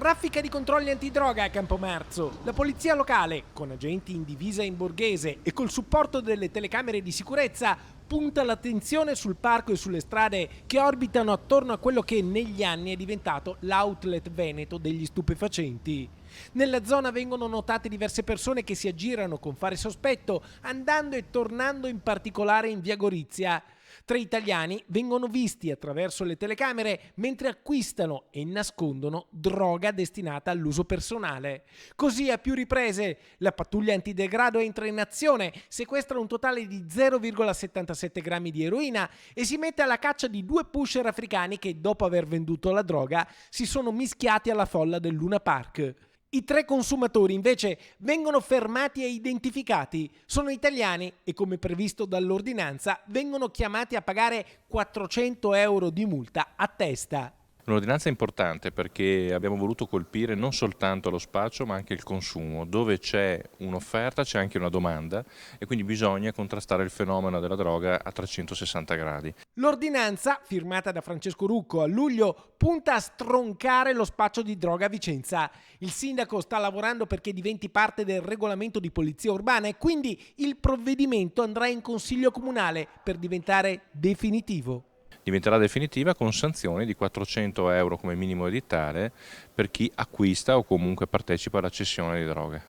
Raffica di controlli antidroga a Campomarzo. La polizia locale, con agenti in divisa in borghese e col supporto delle telecamere di sicurezza, punta l'attenzione sul parco e sulle strade che orbitano attorno a quello che negli anni è diventato l'outlet veneto degli stupefacenti. Nella zona vengono notate diverse persone che si aggirano con fare sospetto, andando e tornando in particolare in via Gorizia. Tre italiani vengono visti attraverso le telecamere mentre acquistano e nascondono droga destinata all'uso personale. Così a più riprese la pattuglia antidegrado entra in azione, sequestra un totale di 0,77 grammi di eroina e si mette alla caccia di due pusher africani che, dopo aver venduto la droga, si sono mischiati alla folla del Luna Park. I tre consumatori invece vengono fermati e identificati. Sono italiani e, come previsto dall'ordinanza, vengono chiamati a pagare 400 euro di multa a testa. Un'ordinanza importante perché abbiamo voluto colpire non soltanto lo spaccio ma anche il consumo. Dove c'è un'offerta c'è anche una domanda e quindi bisogna contrastare il fenomeno della droga a 360 gradi. L'ordinanza, firmata da Francesco Rucco a luglio, punta a stroncare lo spaccio di droga a Vicenza. Il sindaco sta lavorando perché diventi parte del regolamento di polizia urbana e quindi il provvedimento andrà in consiglio comunale per diventare definitivo. Diventerà definitiva con sanzioni di 400 euro come minimo edittale per chi acquista o comunque partecipa alla cessione di droga.